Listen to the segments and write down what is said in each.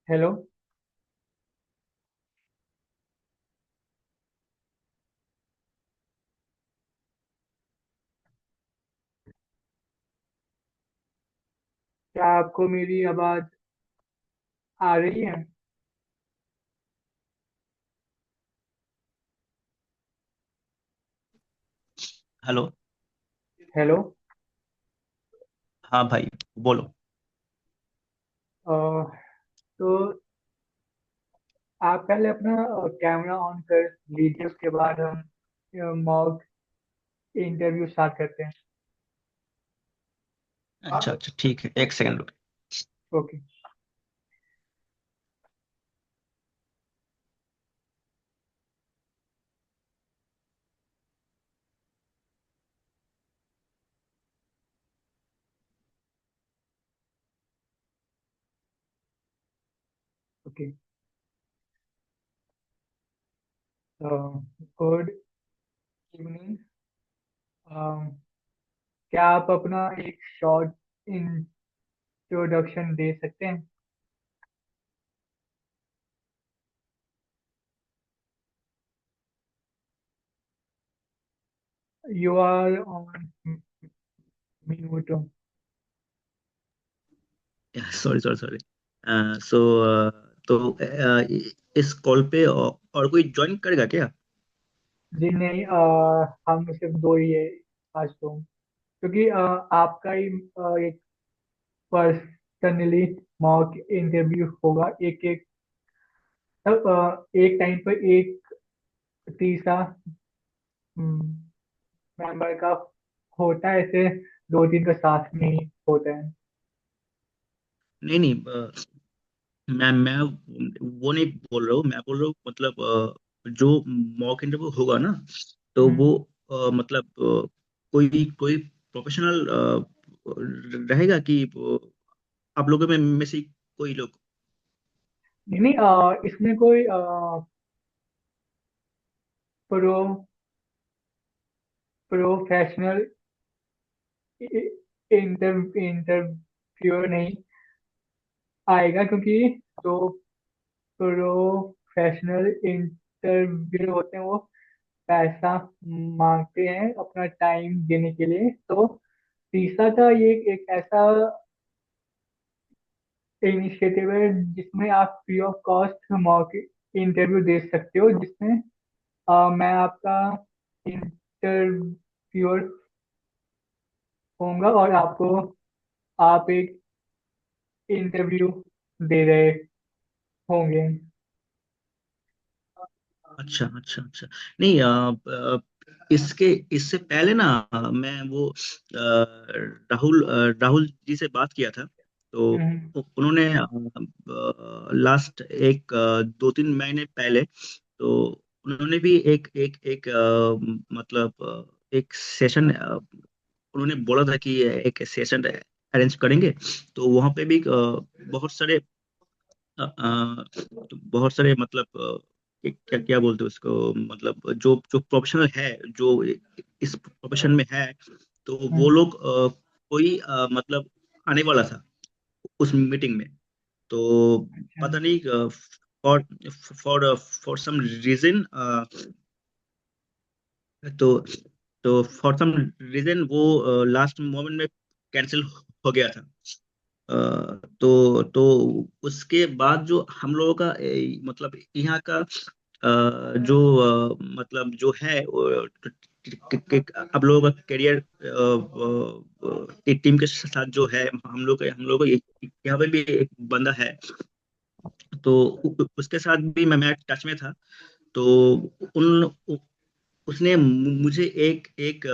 Hello. क्या आपको मेरी आवाज आ रही है? हेलो। हेलो। हाँ भाई, बोलो। अ, तो आप पहले अपना कैमरा ऑन कर लीजिए, उसके बाद हम मॉक इंटरव्यू स्टार्ट करते हैं। अच्छा अच्छा, ठीक है, एक सेकंड रुक। ओके। ओके। Good evening. क्या आप अपना एक शॉर्ट इंट्रोडक्शन दे सकते हैं? You are on mute. Sorry sorry sorry. So तो इस कॉल पे और कोई ज्वाइन करेगा क्या? जी नहीं, हम सिर्फ दो ही है आज तो, क्योंकि आपका ही एक पर्सनली मॉक इंटरव्यू होगा। एक एक एक टाइम पर एक तीसरा मेंबर का होता है, ऐसे दो तीन का साथ में ही होता है। नहीं नहीं, मैं वो नहीं बोल रहा हूँ। मैं बोल रहा हूँ मतलब जो मॉक इंटरव्यू होगा ना, तो वो हम्म। मतलब कोई कोई प्रोफेशनल रहेगा कि आप लोगों में से कोई लोग। नहीं नहीं, इसमें कोई प्रो प्रोफेशनल इंटरव्यूअर नहीं आएगा, क्योंकि जो प्रोफेशनल इंटरव्यू होते हैं वो पैसा मांगते हैं अपना टाइम देने के लिए। तो तीसरा का ये एक ऐसा इनिशिएटिव है जिसमें आप free of cost mock interview दे सकते हो, जिसमें मैं आपका इंटरव्यूअर होऊंगा और आपको आप एक इंटरव्यू दे रहे होंगे। अच्छा अच्छा अच्छा। नहीं, इसके इससे पहले ना, मैं वो राहुल जी से बात किया था। तो हम्म। उन्होंने लास्ट एक 2-3 महीने पहले, तो उन्होंने भी एक एक एक मतलब एक सेशन उन्होंने बोला था कि एक सेशन अरेंज करेंगे। तो वहाँ पे भी बहुत सारे बहुत सारे मतलब क्या क्या बोलते हैं उसको, मतलब जो जो प्रोफेशनल है, जो इस प्रोफेशन में है, तो वो हम्म। लोग कोई मतलब आने वाला था उस मीटिंग में। तो अच्छा। पता नहीं फॉर फॉर सम रीजन, तो तो फॉर सम रीजन वो लास्ट मोमेंट में कैंसिल हो गया था। तो उसके बाद जो हम लोगों का मतलब यहाँ का जो मतलब जो है आप लोगों का करियर टीम के साथ जो है, हम लोग यहाँ पे भी एक बंदा है। तो उसके साथ भी मैं टच में था। तो उन उसने मुझे एक एक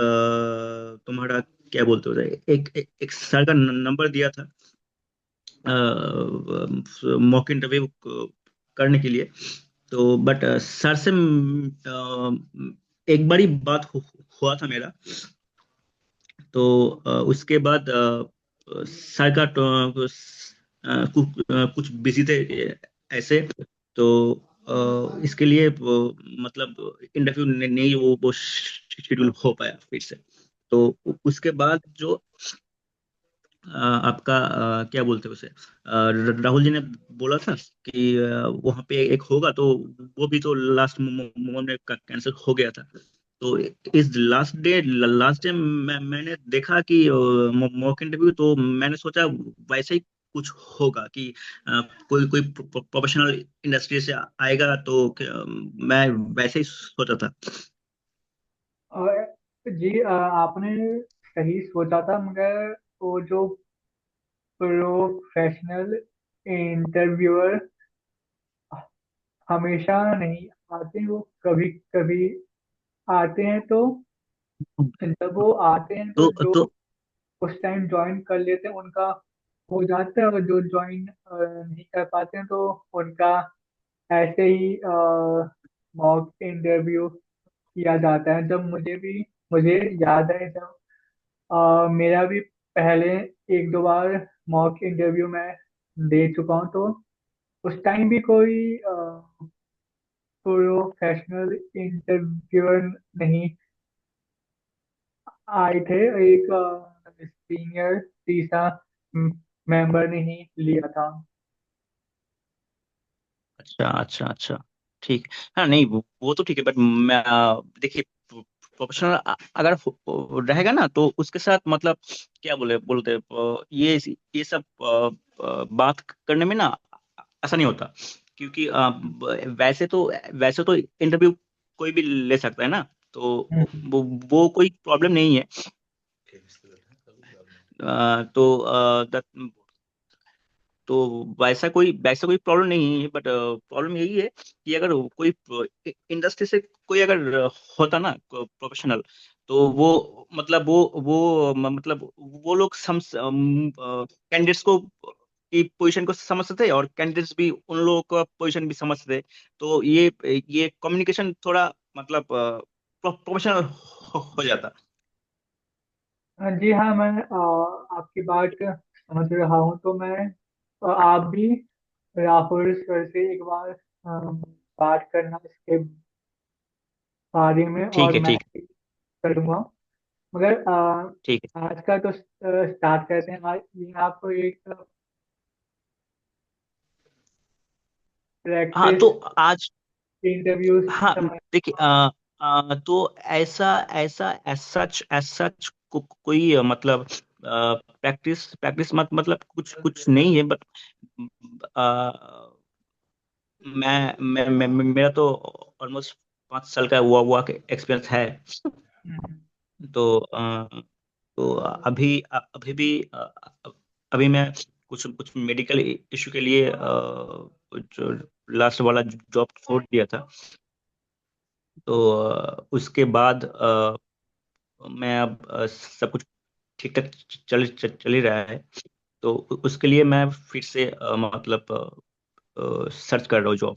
तुम्हारा क्या बोलते हो, एक सर का नंबर दिया था मॉक इंटरव्यू करने के लिए। तो बट सर से एक बारी बात हुआ था मेरा। तो उसके बाद सर का कुछ बिजी थे ऐसे। तो इसके लिए मतलब इंटरव्यू नहीं वो शेड्यूल हो पाया फिर से। तो उसके बाद जो आपका क्या बोलते हैं उसे, राहुल जी ने बोला था कि वहां पे एक होगा, तो वो भी तो लास्ट मोमेंट में कैंसिल हो गया था। तो इस लास्ट डे मैंने देखा कि मॉक इंटरव्यू, तो मैंने सोचा वैसे ही कुछ होगा कि कोई कोई प्रोफेशनल इंडस्ट्री से आएगा, तो मैं वैसे ही सोचा था। और जी आपने सही सोचा था, मगर वो जो प्रोफेशनल इंटरव्यूअर हमेशा नहीं आते, वो कभी कभी आते हैं। तो जब वो आते हैं तो तो जो तो उस टाइम ज्वाइन कर लेते हैं उनका हो जाता है, और जो ज्वाइन नहीं कर पाते हैं तो उनका ऐसे ही मॉक इंटरव्यू किया जाता है। जब मुझे याद है, जब मेरा भी पहले एक दो बार मॉक इंटरव्यू में दे चुका हूँ, तो उस टाइम भी कोई प्रोफेशनल इंटरव्यूअर नहीं आए थे। एक सीनियर तीसरा मेंबर ने ही लिया था। अच्छा अच्छा अच्छा, ठीक। हाँ नहीं, वो तो ठीक है, बट मैं देखिए, प्रोफेशनल अगर रहेगा ना, तो उसके साथ मतलब क्या बोलते ये सब बात करने में ना ऐसा नहीं होता, क्योंकि वैसे तो इंटरव्यू कोई भी ले सकता है ना, तो हम्म। वो कोई प्रॉब्लम नहीं है। तो वैसा कोई प्रॉब्लम नहीं है, बट प्रॉब्लम यही है कि अगर कोई इंडस्ट्री से कोई अगर होता ना प्रोफेशनल, तो वो लोग सम कैंडिडेट्स को की पोजीशन को समझते थे, और कैंडिडेट्स भी उन लोगों का पोजीशन भी समझते थे। तो ये कम्युनिकेशन थोड़ा मतलब प्रोफेशनल हो जाता। जी हाँ, मैं आपकी बात समझ रहा हूँ। तो मैं आप भी राहुल सर से एक बार बात करना इसके बारे में, ठीक और है, मैं ठीक। भी करूँगा। मगर ठीक है। आज का तो स्टार्ट करते हैं। आज ये आपको एक हाँ तो प्रैक्टिस आज, इंटरव्यू हाँ समझ। देखिए, तो ऐसा ऐसा एज सच कोई मतलब प्रैक्टिस प्रैक्टिस मतलब कुछ कुछ नहीं है, बट मेरा तो ऑलमोस्ट 5 साल का हुआ के एक्सपीरियंस है। हम्म। तो तो अभी भी अभी मैं कुछ कुछ मेडिकल इशू के लिए जो लास्ट वाला जॉब छोड़ दिया था। तो उसके बाद मैं अब सब कुछ ठीक ठाक चल ही रहा है। तो उसके लिए मैं फिर से मतलब सर्च कर रहा हूँ जॉब।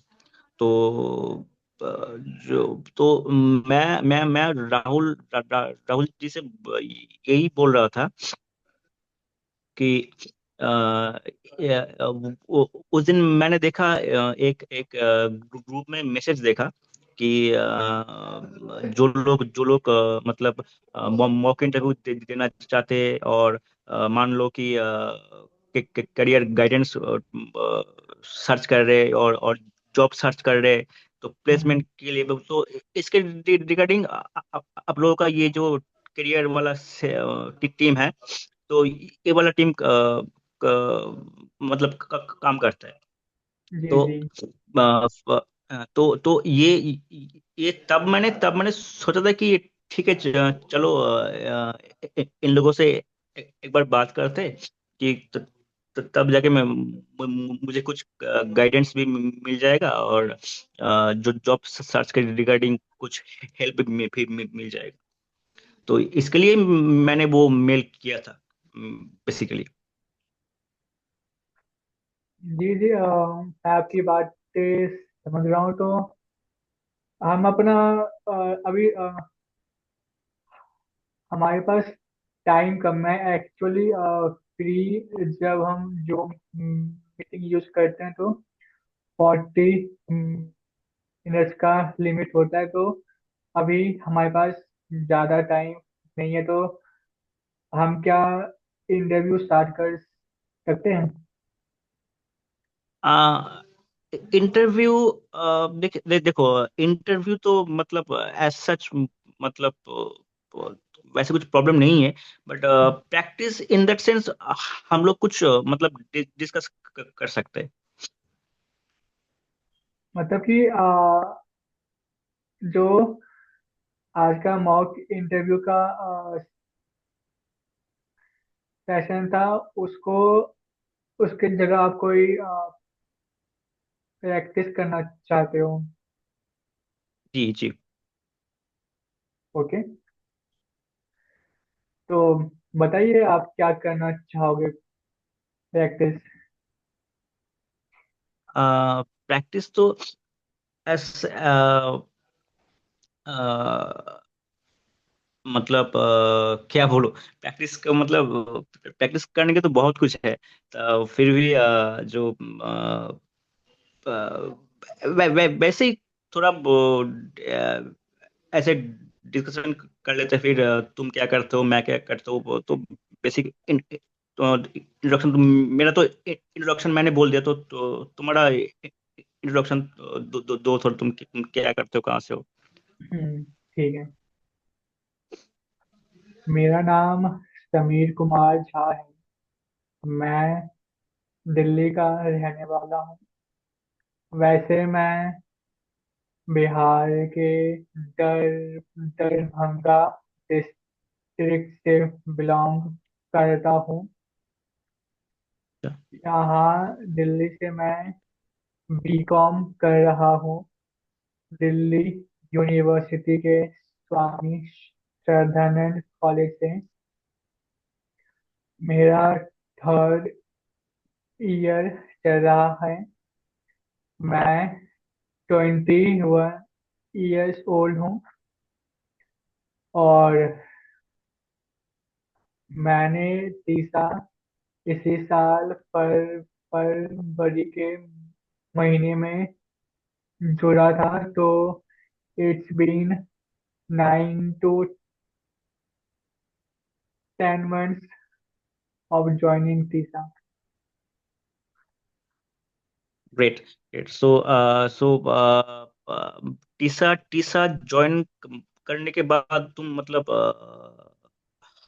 तो जो तो मैं राहुल जी से यही बोल रहा था कि अ, उस दिन मैंने देखा, एक एक ग्रुप में मैसेज देखा कि जो लोग मतलब मॉक इंटरव्यू देना चाहते हैं, और मान लो कि करियर गाइडेंस सर्च कर रहे, और जॉब सर्च कर रहे, तो हम्म। प्लेसमेंट के लिए तो इसके रिगार्डिंग आप लोगों का ये जो करियर वाला टीम है, तो ये वाला टीम मतलब काम करता है। जी तो जी तो ये तब मैंने सोचा था कि ठीक है, चलो इन लोगों से एक बार बात करते हैं कि तब जाके मुझे कुछ गाइडेंस भी मिल जाएगा, और जो जॉब सर्च के रिगार्डिंग कुछ हेल्प भी मिल जाएगा। तो इसके लिए मैंने वो मेल किया था बेसिकली। जी जी मैं आपकी बातें समझ रहा हूँ। तो हम अपना अभी हमारे पास टाइम कम है एक्चुअली। फ्री जब हम जो मीटिंग यूज करते हैं तो 40 मिनट्स का लिमिट होता है। तो अभी हमारे पास ज़्यादा टाइम नहीं है। तो हम क्या इंटरव्यू स्टार्ट कर सकते हैं। आ, इंटरव्यू देखो, इंटरव्यू तो मतलब एज सच, मतलब वैसे कुछ प्रॉब्लम नहीं है, but practice in that sense हम लोग कुछ मतलब डिस्कस कर सकते हैं। मतलब कि जो आज का मॉक इंटरव्यू का सेशन था, उसको उसकी जगह आप कोई प्रैक्टिस करना चाहते हो। जी जी। ओके, तो बताइए आप क्या करना चाहोगे प्रैक्टिस। प्रैक्टिस तो एस मतलब क्या बोलो, प्रैक्टिस का मतलब प्रैक्टिस करने के तो बहुत कुछ है, तो फिर भी जो वैसे ही थोड़ा ऐसे डिस्कशन कर लेते हैं, फिर तुम क्या करते हो, मैं क्या करता हूँ, वो तो बेसिक इंट्रोडक्शन। मेरा तो इंट्रोडक्शन मैंने बोल दिया, तो तुम्हारा इंट्रोडक्शन दो थोड़ा, तुम क्या करते हो, कहाँ से हो। ठीक है। मेरा नाम समीर कुमार झा है। मैं दिल्ली का रहने वाला हूँ। वैसे मैं बिहार के दरभंगा डिस्ट्रिक्ट से बिलोंग करता हूँ। यहाँ दिल्ली से मैं बीकॉम कर रहा हूँ, दिल्ली यूनिवर्सिटी के स्वामी श्रद्धानंद कॉलेज से। मेरा थर्ड ईयर चल रहा है। मैं 21 ईयर्स ओल्ड हूँ और मैंने तीसरा इसी साल फरवरी के महीने में जुड़ा था। तो it's been 9 to 10 months of joining TISA। Great great. So TISA TISA join करने के बाद तुम मतलब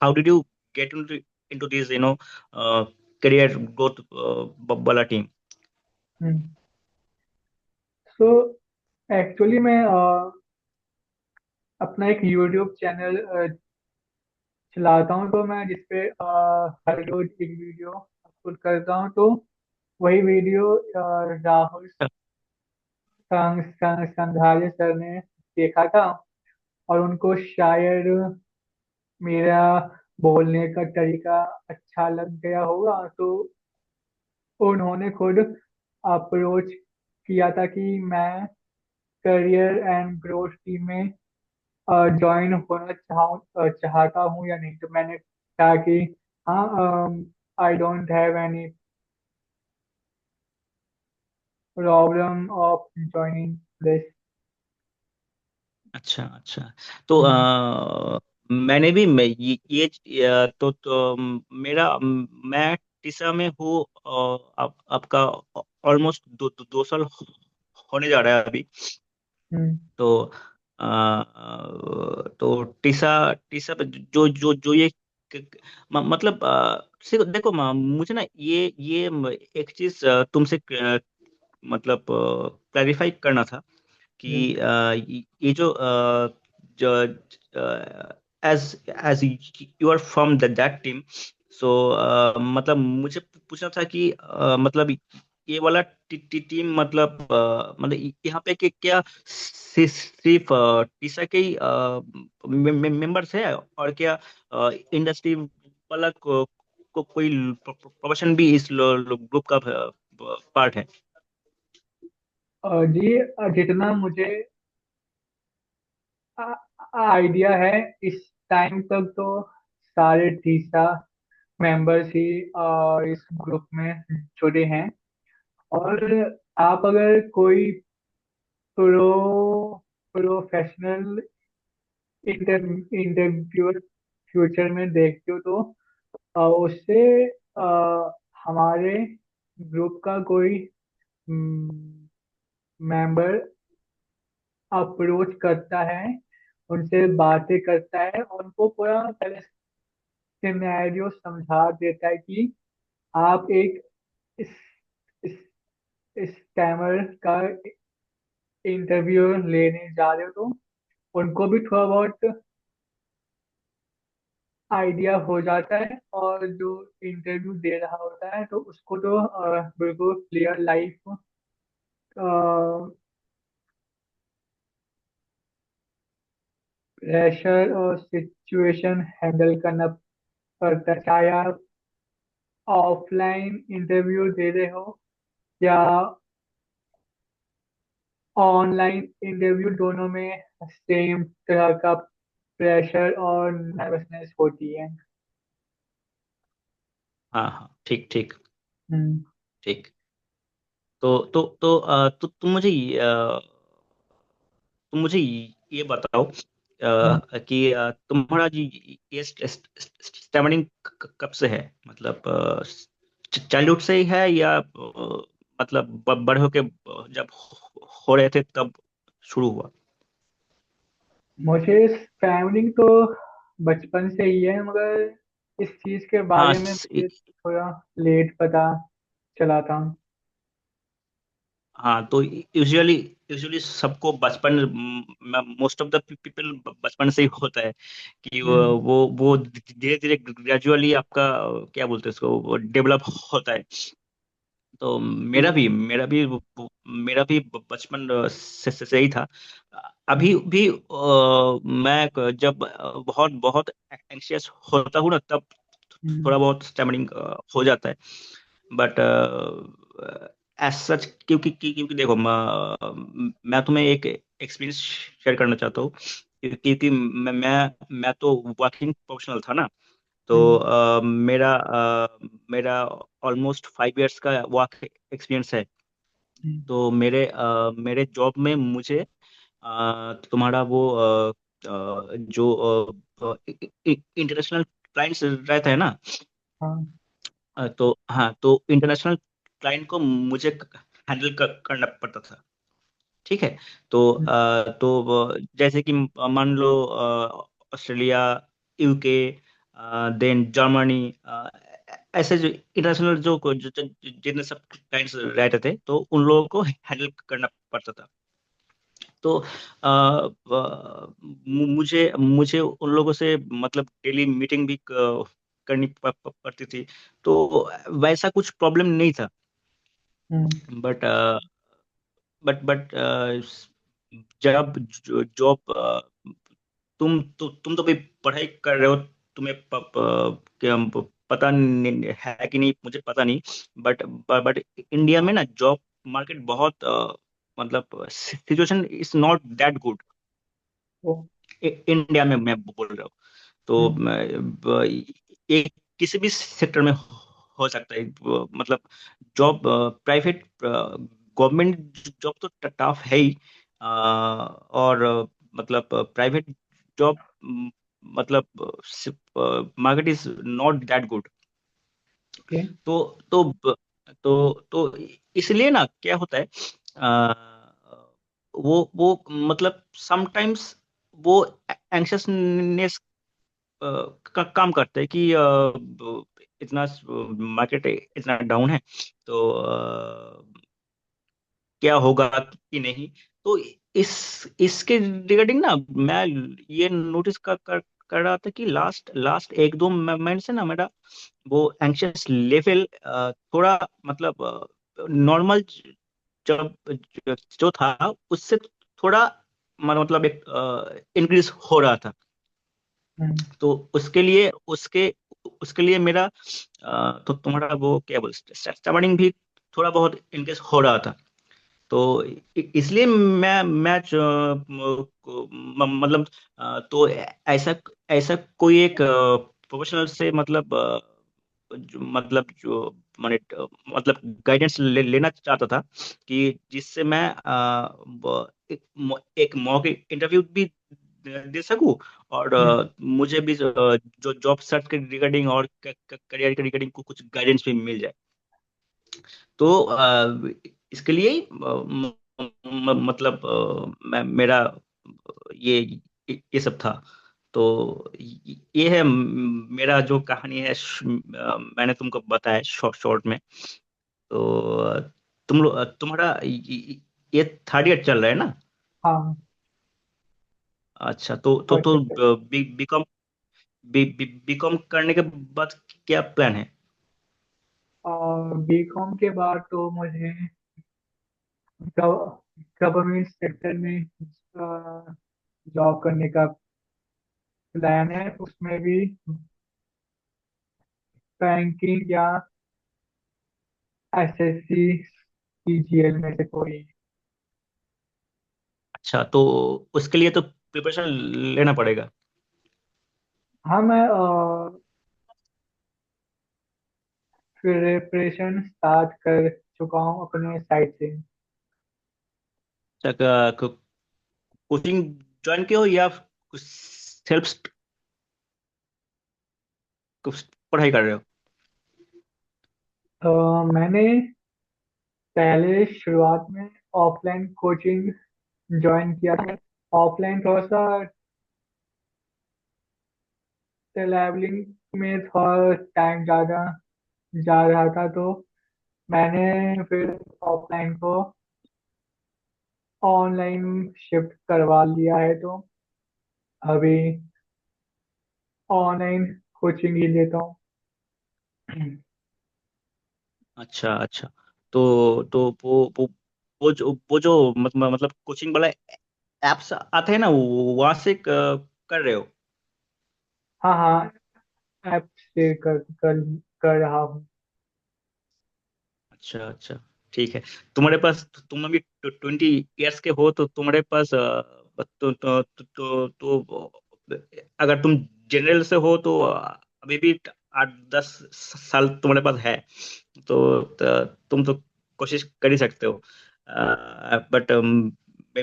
how did you get into this career growth वाला टीम। सो एक्चुअली मैं अपना एक यूट्यूब चैनल चलाता हूँ, तो मैं जिसपे हर रोज एक वीडियो अपलोड करता हूँ। तो वही वीडियो राहुल संघारे सर ने देखा था, और उनको शायद मेरा बोलने का तरीका अच्छा लग गया होगा। तो उन्होंने खुद अप्रोच किया था कि मैं करियर एंड ग्रोथ टीम में ज्वाइन होना चाहता हूँ या नहीं। तो मैंने कहा कि हाँ, I don't have any problem of joining this. अच्छा अच्छा। तो मैंने भी तो मेरा मैं टीसा में हूँ, आपका ऑलमोस्ट 2 साल होने जा रहा है अभी। हम्म। तो तो टीसा टीसा पे जो जो जो ये मतलब देखो मुझे ना एक चीज तुमसे मतलब क्लैरिफाई करना था हम्म। कि ये जो as as you are from that team, so मतलब मुझे पूछना था कि मतलब ये वाला टीम मतलब यहाँ पे क्या सिर्फ टीसा के ही मेंबर्स है, और क्या इंडस्ट्री वाला कोई प्रोफेशन भी इस ग्रुप का पार्ट है। जी, जितना मुझे आइडिया है, इस टाइम तक तो सारे तीसरा मेंबर्स ही इस ग्रुप में जुड़े हैं। और आप अगर कोई प्रो प्रोफेशनल इंटरव्यूअर फ्यूचर में देखते हो, तो उससे हमारे ग्रुप का कोई मेंबर अप्रोच करता है, उनसे बातें करता है, उनको पूरा पहले सिनेरियो समझा देता है कि आप एक इस इस स्कैमर का इंटरव्यू लेने जा रहे हो, तो उनको भी थोड़ा बहुत आइडिया हो जाता है। और जो इंटरव्यू दे रहा होता है तो उसको तो बिल्कुल क्लियर लाइफ प्रेशर और सिचुएशन हैंडल करना पड़ता है, चाहे आप ऑफलाइन इंटरव्यू दे रहे हो या ऑनलाइन इंटरव्यू, दोनों में सेम तरह का प्रेशर और नर्वसनेस होती है। हाँ हाँ, ठीक ठीक हम्म। ठीक। तो तुम मुझे ये बताओ हम्म। कि तुम्हारा जी ये स्टैमरिंग कब से है? मतलब चाइल्डहुड से ही है, या मतलब बड़े होके जब हो रहे थे तब शुरू हुआ? मुझे फैमिली तो बचपन से ही है, मगर इस चीज के हाँ बारे में मुझे थोड़ा लेट पता चला था। हाँ, तो यूजुअली यूजुअली सबको बचपन, मोस्ट ऑफ द पीपल बचपन से ही होता है कि हम्म। वो धीरे धीरे ग्रेजुअली आपका क्या बोलते हैं उसको, डेवलप होता है। तो मेरा भी बचपन से ही था। अभी हम्म। भी मैं जब बहुत बहुत एंग्शियस होता हूँ ना, तब हम्म। थोड़ा बहुत स्टैमरिंग हो जाता है। बट एज सच, क्योंकि देखो, मैं तुम्हें एक एक्सपीरियंस शेयर करना चाहता हूँ। क्योंकि मैं तो वर्किंग प्रोफेशनल था ना। तो हम्म। मेरा ऑलमोस्ट 5 इयर्स का वर्क एक्सपीरियंस है। हम्म। तो मेरे जॉब में मुझे तुम्हारा वो जो इंटरनेशनल क्लाइंट्स रहते हैं ना, हाँ। तो हाँ, तो इंटरनेशनल क्लाइंट को मुझे हैंडल करना पड़ता था। ठीक है। तो हम्म। जैसे कि मान लो ऑस्ट्रेलिया, यूके, देन जर्मनी, ऐसे जो इंटरनेशनल जितने सब क्लाइंट्स रहते थे, तो उन लोगों को हैंडल करना पड़ता था। तो मुझे मुझे उन लोगों से मतलब डेली मीटिंग भी करनी पड़ती थी। तो वैसा कुछ प्रॉब्लम नहीं था। हम्म। बट बट जब जॉब, तुम तो भी पढ़ाई कर रहे हो, तुम्हें पता है कि नहीं मुझे पता नहीं। बट इंडिया में ना जॉब मार्केट बहुत मतलब situation is not that good. Oh. India में मैं बोल रहा हूँ। तो हम्म। एक किसी भी सेक्टर में हो सकता है। मतलब जॉब, प्राइवेट, गवर्नमेंट जॉब तो टफ है ही। और मतलब प्राइवेट जॉब, मतलब market is not that good. Okay. तो तो तो इसलिए ना क्या होता है, वो मतलब समटाइम्स वो एंक्शसनेस काम करते हैं कि इतना मार्केट इतना डाउन है, तो क्या होगा कि नहीं। तो इसके रिगार्डिंग ना मैं ये नोटिस कर रहा था कि लास्ट लास्ट 1-2 महीने से ना मेरा वो एंक्शियस लेवल थोड़ा मतलब नॉर्मल जब जो था उससे थोड़ा मतलब एक इंक्रीज हो रहा था। हम्म। तो उसके लिए मेरा तो तुम्हारा वो क्या बोलते, स्टमरिंग भी थोड़ा बहुत इनकेस हो रहा था। तो इसलिए मैं मतलब तो ऐसा ऐसा कोई एक प्रोफेशनल से मतलब जो मैंने मतलब गाइडेंस लेना चाहता था कि जिससे मैं एक मॉक इंटरव्यू भी दे सकूं, और हम्म, मुझे भी जो जॉब सर्च के रिगार्डिंग और करियर के रिगार्डिंग कुछ गाइडेंस भी मिल जाए। तो इसके लिए ही, मतलब मेरा ये ये सब था। तो ये है मेरा जो कहानी है, मैंने तुमको बताया शॉर्ट शॉर्ट में। तो तुम्हारा ये थर्ड ईयर चल रहा है ना? हाँ। अच्छा, तो परफेक्ट। बीकॉम बीकॉम करने के बाद क्या प्लान है? और बीकॉम के बाद तो मुझे गवर्नमेंट सेक्टर में जॉब करने का प्लान है, उसमें भी बैंकिंग या एसएससी सीजीएल में से कोई। अच्छा, तो उसके लिए तो प्रिपरेशन लेना पड़ेगा। हाँ, मैं प्रिपरेशन स्टार्ट कर चुका हूँ अपने साइड से। अच्छा, कोचिंग ज्वाइन किए हो या कुछ सेल्फ कुछ पढ़ाई कर रहे हो? मैंने पहले शुरुआत में ऑफलाइन कोचिंग ज्वाइन किया था। ऑफलाइन थोड़ा सा ट्रैवलिंग में थोड़ा टाइम ज़्यादा जा रहा था, तो मैंने फिर ऑफलाइन को ऑनलाइन शिफ्ट करवा लिया है। तो अभी ऑनलाइन कोचिंग ही लेता हूँ। अच्छा अच्छा। तो वो जो मतलब कोचिंग वाला एप्स आते हैं ना, वहां से कर रहे हो? हाँ हाँ, ऐप से कर रहा हूँ। अच्छा अच्छा, ठीक है। तुम्हारे पास, तुम अभी 20 इयर्स के हो, तो तुम्हारे पास तो अगर तुम जनरल से हो तो अभी भी 8-10 साल तुम्हारे पास है। तुम तो कोशिश कर ही सकते हो। बट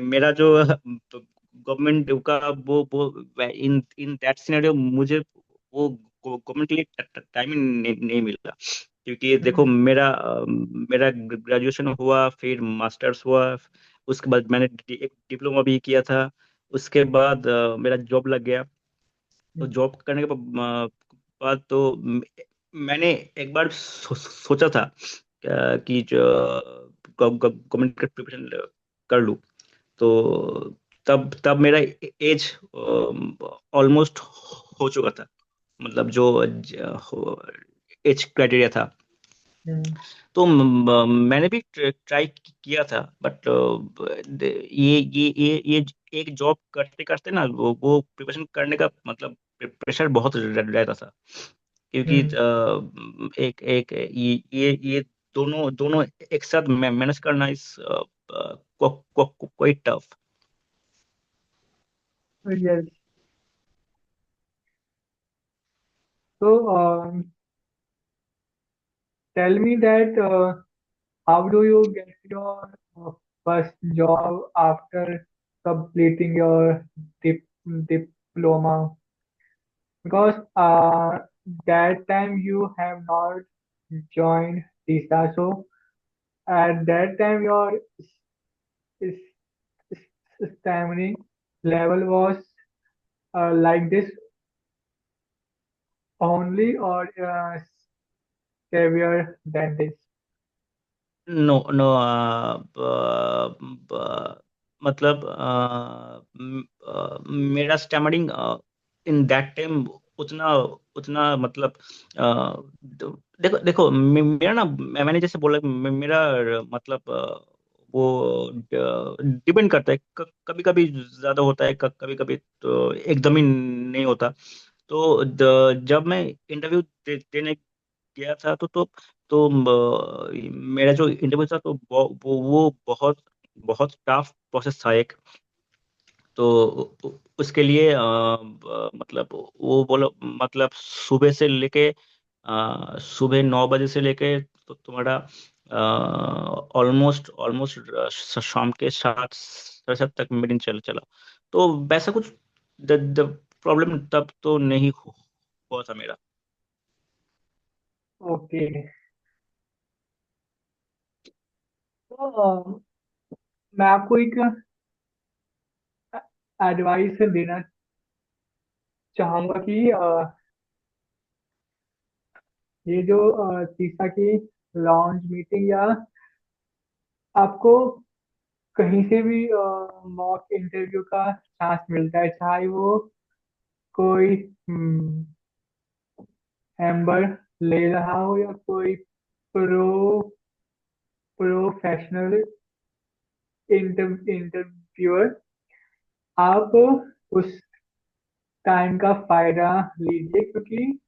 मेरा जो गवर्नमेंट का वो इन इन दैट सिनेरियो, मुझे वो गवर्नमेंट के लिए टाइम ही नहीं मिला। क्योंकि देखो, हम्म, मेरा ग्रेजुएशन हुआ, फिर मास्टर्स हुआ, उसके बाद मैंने एक डिप्लोमा भी किया था। उसके बाद मेरा जॉब लग गया। तो हम्म, जॉब करने के बाद तो मैंने एक बार सोचा था कि जो गवर्नमेंट का प्रिपरेशन कर लूँ। तो तब तब मेरा एज ऑलमोस्ट हो चुका था, मतलब जो एज क्राइटेरिया था। हम्म। तो मैंने भी ट्राई किया था, बट ये एक जॉब करते करते ना, वो प्रिपरेशन करने का मतलब प्रेशर बहुत रहता था। क्योंकि हम्म। एक एक ये दोनों दोनों एक साथ मैनेज करना इस क्वाइट टफ। यस। तो tell me that how do you get your first job after completing your diploma? Because that time you have not joined TISA, so at that time your stamina level was like this only, or severe than this. No no, मतलब मेरा stammering in that time उतना उतना मतलब देखो देखो, मेरा ना, मैंने जैसे बोला, मेरा मतलब वो डिपेंड करता है, कभी कभी ज्यादा होता है, कभी कभी तो एकदम ही नहीं होता। तो जब मैं इंटरव्यू देने गया था, तो मेरा जो इंटरव्यू था, तो वो बहुत बहुत टफ प्रोसेस था एक। तो उसके लिए मतलब वो बोलो, मतलब सुबह 9 बजे से लेके, तो तुम्हारा ऑलमोस्ट ऑलमोस्ट शाम के 7 साढ़े 7 तक मेरा दिन चला चला। तो वैसा कुछ द प्रॉब्लम तब तो नहीं हुआ था मेरा। ओके। तो मैं आपको एक एडवाइस देना चाहूंगा कि ये जो सीसा की लॉन्च मीटिंग या आपको कहीं से भी मॉक इंटरव्यू का चांस मिलता है, चाहे वो कोई एम्बर ले रहा हो या कोई प्रो प्रोफेशनल इंटरव्यूअर, आप उस टाइम का फायदा लीजिए, क्योंकि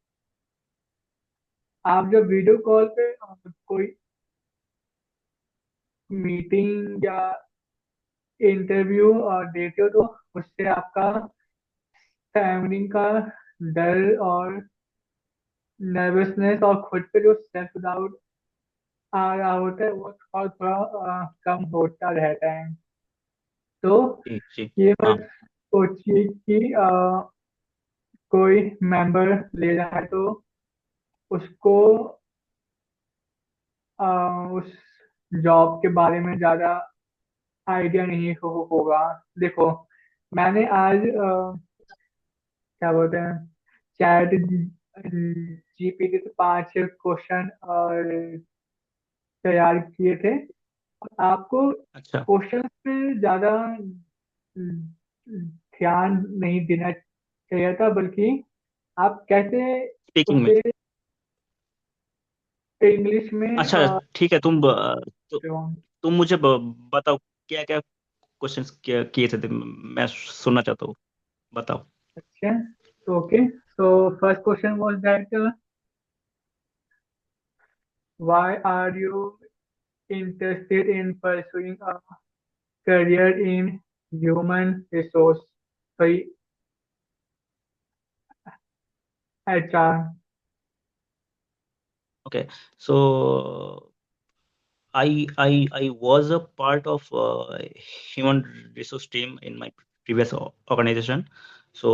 आप जब वीडियो कॉल पे कोई मीटिंग या इंटरव्यू देते हो तो उससे आपका टाइमिंग का डर और नर्वसनेस और खुद पे जो सेल्फ डाउट आ रहा होता है वो थोड़ा थोड़ा कम होता रहता है। तो जी जी। ये हाँ। मत सोचिए कि कोई मेंबर ले रहा है तो उसको अ, उस जॉब के बारे में ज़्यादा आइडिया नहीं होगा। देखो, मैंने आज क्या बोलते हैं, चैट जीपीटी से 5 क्वेश्चन और तैयार किए थे। आपको अच्छा। क्वेश्चन पे ज्यादा ध्यान नहीं देना चाहिए था, बल्कि आप कैसे स्पीकिंग में। उसे इंग्लिश में अच्छा ठीक है, तो- तुम मुझे बताओ क्या क्या क्वेश्चंस किए थे, मैं सुनना चाहता हूँ। बताओ। अच्छा, okay. So first question was that why are you interested in pursuing a career in human resource, सही, HR. Okay. So I was a part of human resource team in my previous organization. So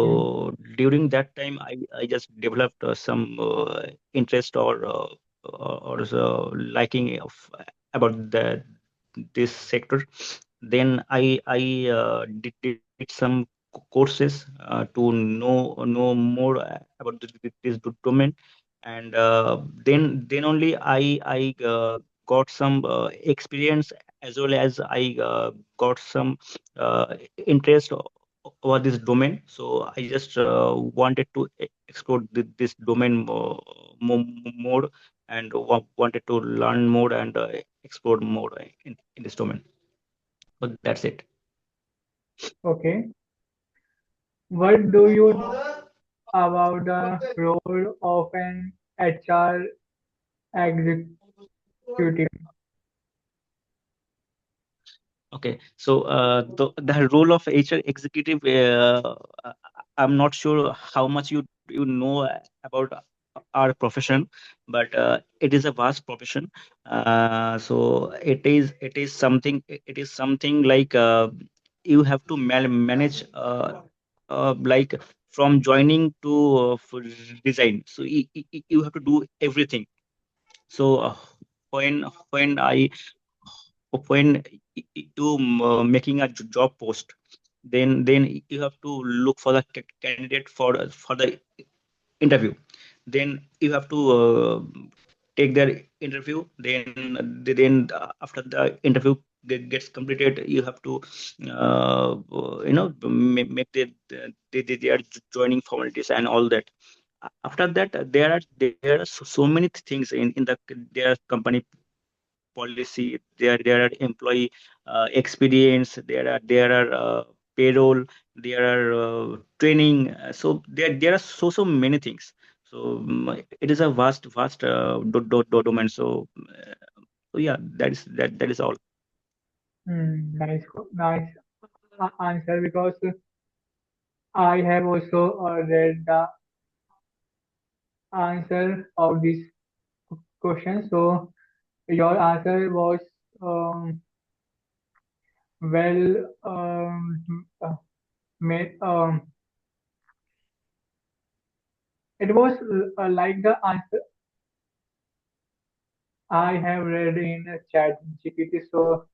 during that time, I just developed some interest or liking of about this sector. Then I did some courses to know more about this domain, and then only I got some experience, as well as I got some interest over this domain. So I just wanted to explore this domain more, and wanted to learn more and explore more in this domain. So that's it. Okay, what do you know about the role of an HR executive? Okay, so the role of HR executive, I'm not sure how much you know about our profession, but it is a vast profession. So it is something like you have to manage like from joining to resign. So you have to do everything. So when I when you making a job post, then you have to look for the candidate for the interview. Then you have to take their interview. Then after the interview gets completed, you have to make their joining formalities and all that. After that, there are so many things in their company policy. There are employee experience. There are payroll. There are training. So there are so many things. So it is a vast domain. So yeah, that is all. Nice, nice answer, because I have also read the answer of this question. So your answer was um, well made. It was like the answer I have read in chat GPT. So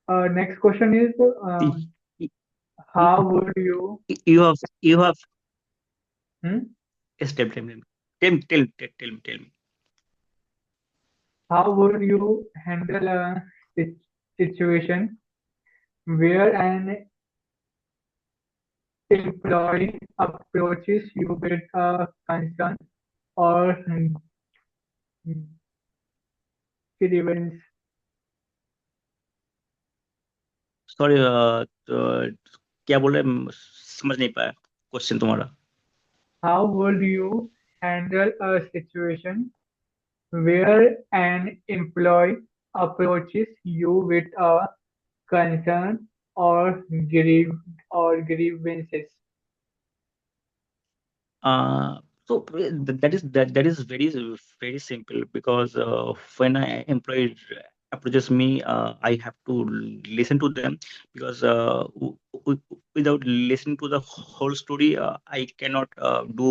next question is, Y- y- y- how would you, you have hmm? yes, tell me. How would you handle a situation where an employee approaches you with a concern or grievance? Sorry, क्या बोल रहे समझ नहीं पाया question तुम्हारा। How would you handle a situation where an employee approaches you with a concern or grieve or grievances? So that is very simple because when an employee approaches me, I have to listen to them because without listening to the whole story, I cannot do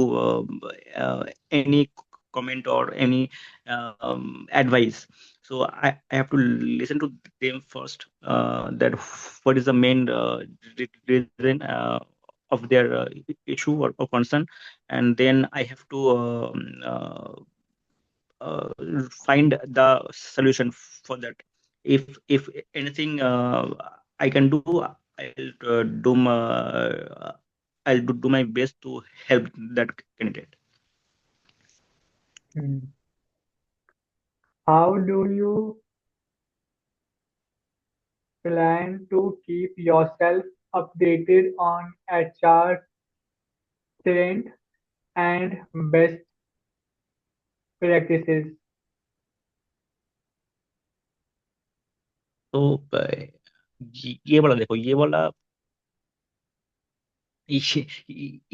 any comment or any advice. So I have to listen to them first. That what is the main reason of their issue or concern, and then I have to uh, find the solution for that. If anything I can do, I'll do my best to help that candidate. Hmm. How do you plan to keep yourself updated on HR trend and best practices? तो ये वाला देखो,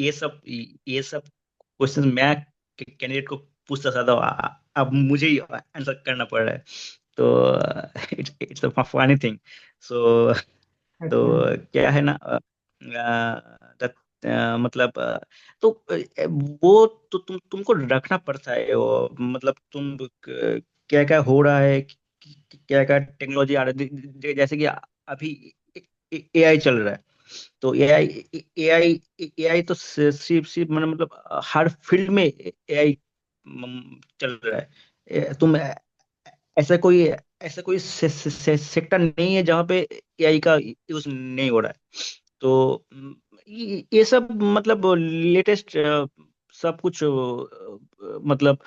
ये सब question मैं candidate को पूछता था, तो अब मुझे ही आंसर करना पड़ रहा है। तो इट्स अ फनी थिंग। सो तो अच्छा। क्या है ना, मतलब तो वो तो तुमको रखना पड़ता है, वो मतलब तुम क्या क्या हो रहा है, क्या क्या टेक्नोलॉजी आ रहा है, जैसे कि अभी एआई चल रहा है। तो एआई एआई तो सिर्फ मतलब हर फील्ड में एआई चल रहा है। तुम ऐसा कोई सेक्टर नहीं है जहाँ पे एआई का यूज नहीं हो रहा है। तो ये सब मतलब लेटेस्ट सब कुछ मतलब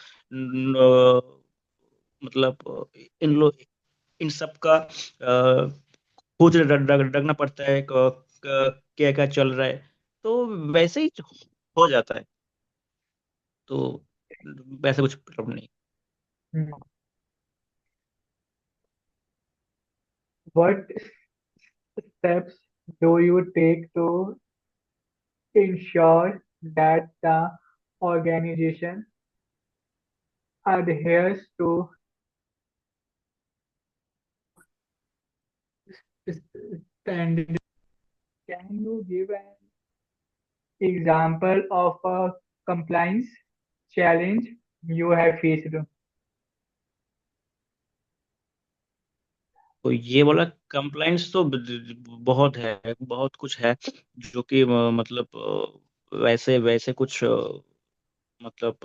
मतलब इन सब का खोज रखना पड़ता है, क्या क्या चल रहा है, तो वैसे ही हो जाता है। तो वैसे कुछ प्रॉब्लम नहीं। Hmm. What steps do you take to ensure that the organization adheres to standards? Can you give an example of a compliance challenge you have faced? तो ये वाला कंप्लाइंस तो बहुत है, बहुत कुछ है जो कि मतलब वैसे वैसे कुछ मतलब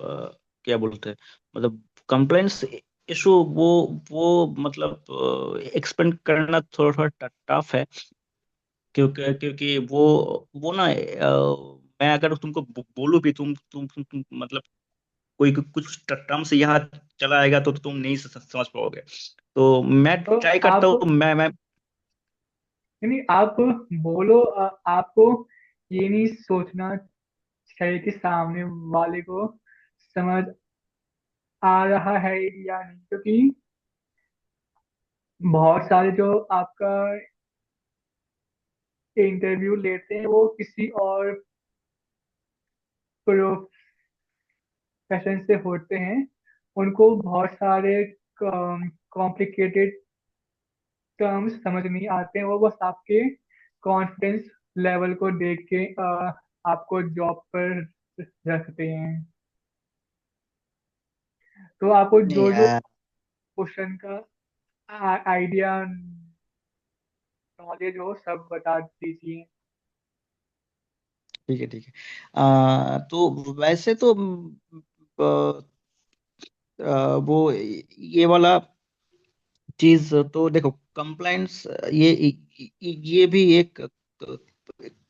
क्या बोलते हैं, मतलब कंप्लाइंस इशू, वो मतलब एक्सपेंड करना थोड़ा थोड़ा टफ है, क्योंकि वो ना मैं अगर तुमको बोलूं भी, तुम मतलब कोई कुछ टर्म से यहाँ चला आएगा तो तुम नहीं समझ पाओगे। तो मैं तो ट्राई करता आप हूँ, मैं यानी आप बोलो, आपको ये नहीं सोचना चाहिए कि सामने वाले को समझ आ रहा है या नहीं, क्योंकि बहुत सारे जो आपका इंटरव्यू लेते हैं वो किसी और प्रोफेशन से होते हैं। उनको बहुत सारे कॉम्प्लिकेटेड टर्म्स समझ नहीं आते हैं, वो बस आपके कॉन्फिडेंस लेवल को देख के आपको जॉब पर रखते हैं। तो आपको नहीं जो जो क्वेश्चन का आइडिया नॉलेज हो सब बता दीजिए। ठीक है ठीक है। तो वैसे तो वो ये वाला चीज तो देखो, कंप्लायंस ये भी एक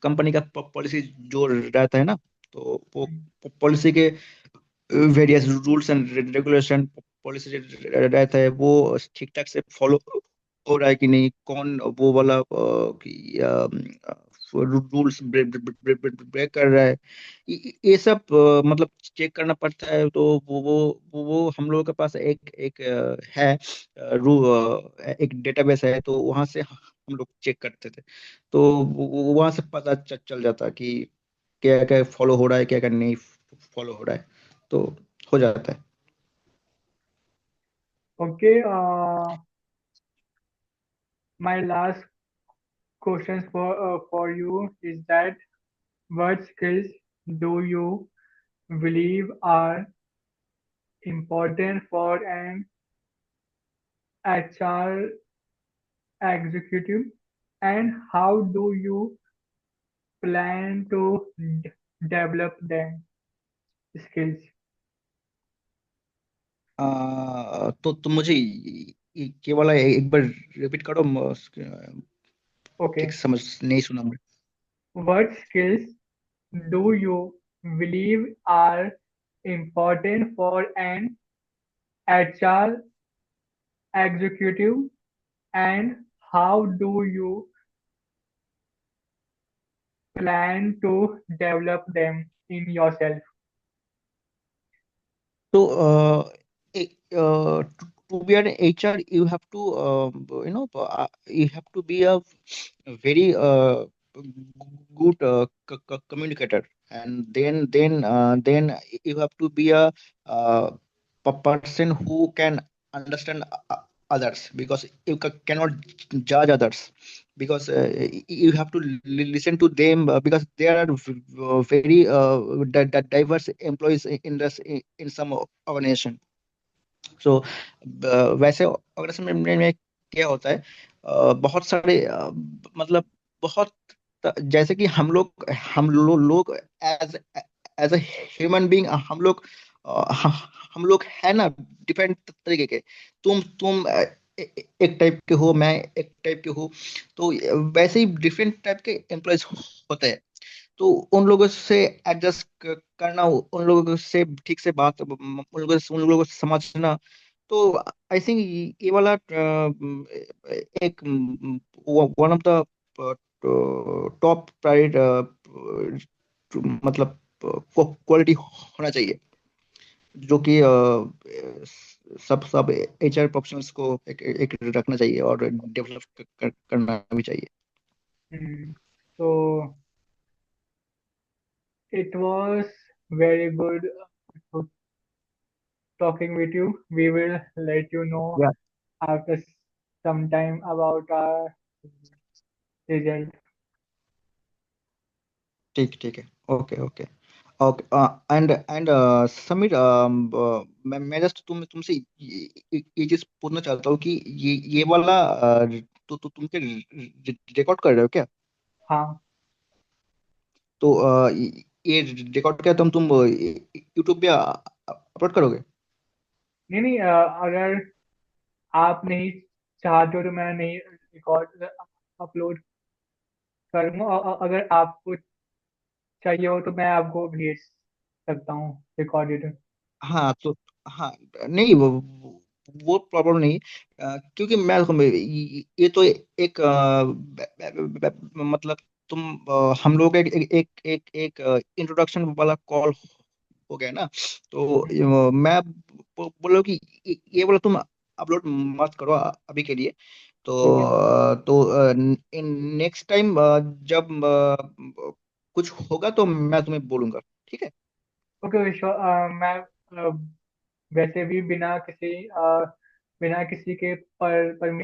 कंपनी का पॉलिसी जो रहता है ना, तो वो पॉलिसी के various rules and regulation, policy रहता है वो ठीक ठाक से फॉलो हो रहा है कि नहीं, कौन वो वाला रूल्स ब्रेक कर रहा है, ये सब मतलब चेक करना पड़ता है। तो वो हम लोगों के पास एक एक है, एक डेटाबेस है, तो वहां से हम लोग चेक करते थे। तो वहां से पता चल जाता कि क्या क्या फॉलो हो रहा है, क्या क्या नहीं फॉलो हो रहा है, तो हो जाता है। Okay, my last question for you is that what skills do you believe are important for an HR executive, and how do you plan to develop them skills? तो मुझे ये वाला एक बार रिपीट करो, ठीक Okay. से समझ नहीं सुना मैं। What skills do you believe are important for an HR executive, and how do you plan to develop them in yourself? So, to be an HR, you have to, you have to be a very good communicator, and then you have to be a person who can understand others, because you cannot judge others, because you have to listen to them, because there are very diverse employees in this in some organization. सो वैसे organisation में क्या होता है, बहुत सारे मतलब बहुत जैसे कि हम लोग as as a human being, हम लोग हम लोग है ना, डिफरेंट तरीके के। तुम एक टाइप के हो, मैं एक टाइप के हूँ। तो वैसे ही डिफरेंट टाइप के एम्प्लॉयज होते हैं। तो उन लोगों से एडजस्ट करना, उन लोगों से ठीक से बात, उन लोगों को समझना। तो आई थिंक ये वाला एक one of the top priority, मतलब क्वालिटी होना चाहिए, जो कि सब एचआर प्रोफेशनल्स को एक रखना चाहिए और डेवलप करना भी चाहिए। So it was very good talking with you. We will let you know या after some time about our result. ठीक ठीक है। Okay okay okay. And Sameer, मैं जस्ट तुमसे ये चीज पूछना चाहता हूँ कि ये वाला तो तुम क्या रिकॉर्ड कर रहे हो क्या? हाँ। तो ये रिकॉर्ड क्या तुम यूट्यूब पे अपलोड करोगे? नहीं नहीं, अगर आप नहीं चाहते हो तो मैं नहीं रिकॉर्ड अपलोड करूँगा। अगर आपको चाहिए हो तो मैं आपको भेज सकता हूँ रिकॉर्डेड। हाँ तो हाँ, नहीं वो प्रॉब्लम नहीं। क्योंकि ये तो एक मतलब तुम हम लोग एक एक एक एक इंट्रोडक्शन वाला कॉल हो गया ना। तो मैं बोलो कि ये बोला तुम अपलोड मत करो अभी के लिए। तो ठीक है। नेक्स्ट टाइम जब कुछ होगा तो मैं तुम्हें बोलूंगा, ठीक है? ओके विश्वा, मैं वैसे भी बिना किसी के परमिशन